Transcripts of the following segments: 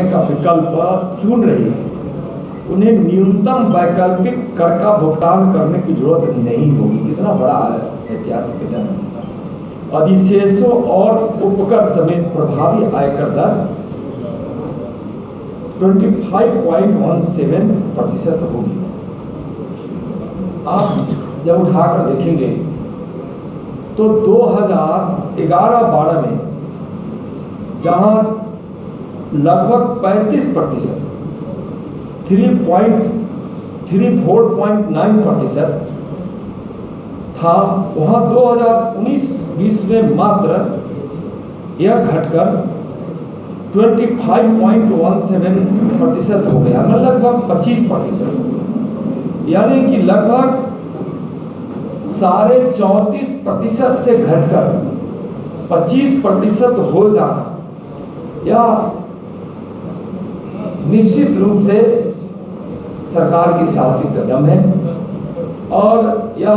का विकल्प चुन रही है, उन्हें न्यूनतम वैकल्पिक कर का भुगतान करने की जरूरत नहीं होगी। कितना बड़ा ऐतिहासिक कदम है। अधिशेषों और उपकर समेत प्रभावी आयकर दर 25.17% होगी। आप जब उठाकर देखेंगे तो 2011-12 में जहां लगभग 35% 4.9% था, वहां 2019-20 में मात्र यह घटकर 25.17% हो गया, लगभग 25%, यानी कि लगभग 34.5% से घटकर 25% हो जाना या निश्चित रूप से सरकार की साहसिक कदम है और यह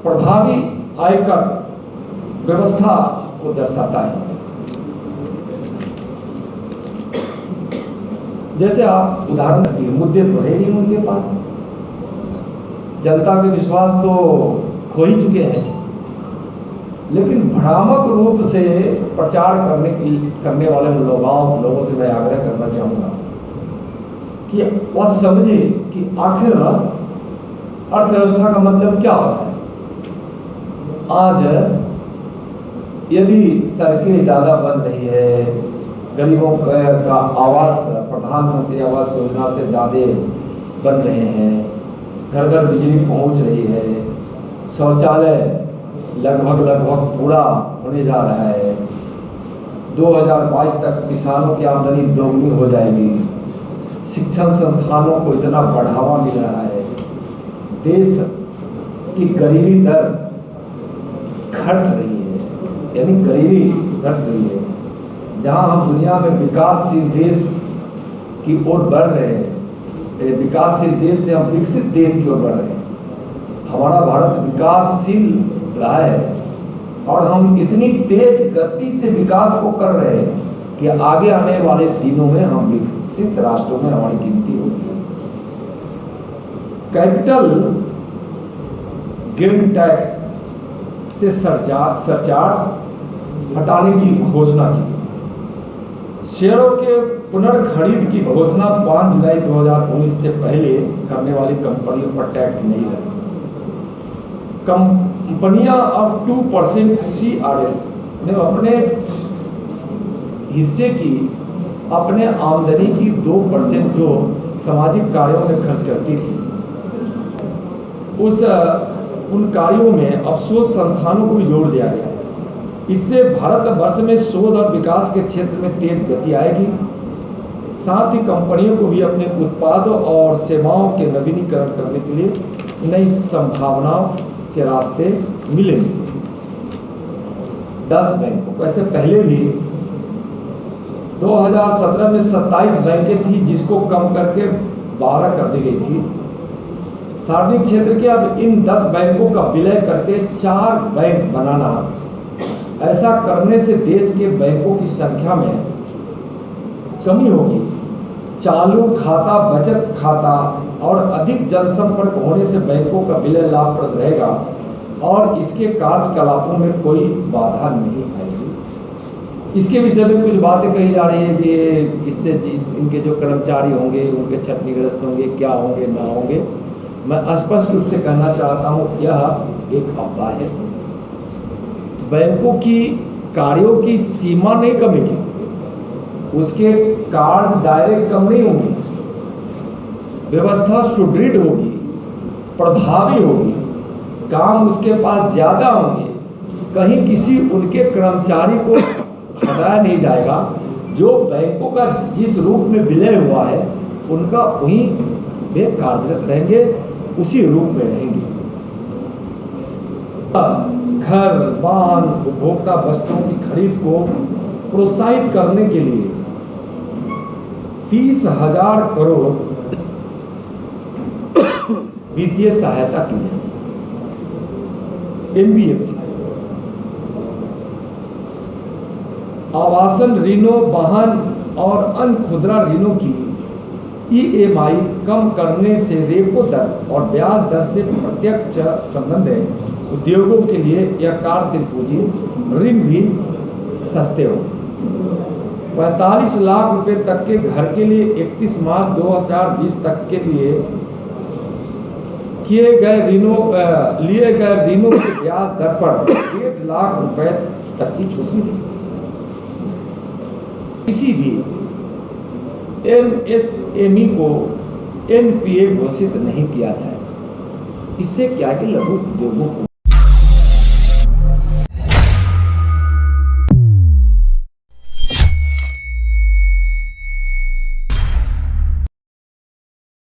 प्रभावी आयकर व्यवस्था को दर्शाता है। जैसे आप उदाहरण रखिए, मुद्दे तो है नहीं उनके पास, जनता के विश्वास तो खो ही चुके हैं, लेकिन भ्रामक रूप से प्रचार करने वाले लोगों से मैं आग्रह करना चाहूँगा कि वह समझे कि आखिर अर्थव्यवस्था का मतलब क्या होता है। आज यदि सड़कें ज़्यादा बन रही है, गरीबों का आवास, प्रधानमंत्री आवास योजना से ज़्यादा बन रहे हैं, घर घर बिजली पहुंच रही है, शौचालय लगभग पूरा होने जा रहा है, 2022 तक किसानों की आमदनी दोगुनी हो जाएगी, शिक्षण संस्थानों को इतना बढ़ावा मिल रहा है, देश की गरीबी दर घट रही है, यानी गरीबी घट रही है। जहां हम दुनिया में विकासशील देश की ओर बढ़ रहे हैं, विकासशील देश से हम विकसित देश की ओर बढ़ रहे हैं। हमारा भारत विकासशील रहा है और हम इतनी तेज गति से विकास को कर रहे हैं कि आगे आने वाले दिनों में हम विकसित राष्ट्रों में हमारी गिनती होगी। कैपिटल गेन टैक्स से सरचार्ज हटाने की घोषणा की। शेयरों के पुनर्खरीद की घोषणा 5 जुलाई 2019 से पहले करने वाली कंपनियों पर टैक्स नहीं लगा। कंपनियां अब 2% CRS ने अपने हिस्से की, अपने आमदनी की 2% जो सामाजिक कार्यों में खर्च करती थी, उन कार्यों में अफसोस संस्थानों को भी जोड़ दिया गया। इससे भारतवर्ष में शोध और विकास के क्षेत्र में तेज गति आएगी। साथ ही कंपनियों को भी अपने उत्पादों और सेवाओं के नवीनीकरण करने के लिए नई संभावनाओं के रास्ते मिलेंगे। 10 बैंकों, वैसे पहले भी 2017 में 27 बैंकें थी, जिसको कम करके 12 कर दी गई थी। सार्वजनिक क्षेत्र के अब इन 10 बैंकों का विलय करके 4 बैंक बनाना, ऐसा करने से देश के बैंकों की संख्या में कमी होगी। चालू खाता, बचत खाता और अधिक जनसंपर्क होने से बैंकों का विलय लाभप्रद रहेगा और इसके कार्यकलापों में कोई बाधा नहीं आएगी। इसके विषय में कुछ बातें कही जा रही है कि इससे इनके जो कर्मचारी होंगे उनके क्षतिग्रस्त होंगे, क्या होंगे ना होंगे। मैं स्पष्ट रूप से कहना चाहता हूँ, यह एक अफवाह है। बैंकों की कार्यों की सीमा नहीं कमेगी, उसके कार्य दायरे कम नहीं होंगे, व्यवस्था सुदृढ़ होगी, प्रभावी होगी, काम उसके पास ज्यादा होंगे, कहीं किसी उनके कर्मचारी को हटाया नहीं जाएगा। जो बैंकों का जिस रूप में विलय हुआ है उनका वहीं वे कार्यरत रहेंगे, उसी रूप में रहेंगे। घर, वाहन, उपभोक्ता वस्तुओं की खरीद को प्रोत्साहित करने के लिए 30,000 करोड़ वित्तीय सहायता की जाए। NBFC आवासन ऋणों, वाहन और अन्य खुदरा ऋणों की EMI कम करने से रेपो दर और ब्याज दर से प्रत्यक्ष संबंध है। उद्योगों के लिए यह कार्यशील पूंजी ऋण भी सस्ते हो। 45 लाख रुपए तक के घर के लिए 31 मार्च 2020 तक के लिए लिए गए ऋणों के ब्याज दर पर 1.5 लाख रुपए तक की छूट मिली। किसी भी MSME को NPA घोषित नहीं किया जाए। इससे क्या है कि लघु उद्योगों को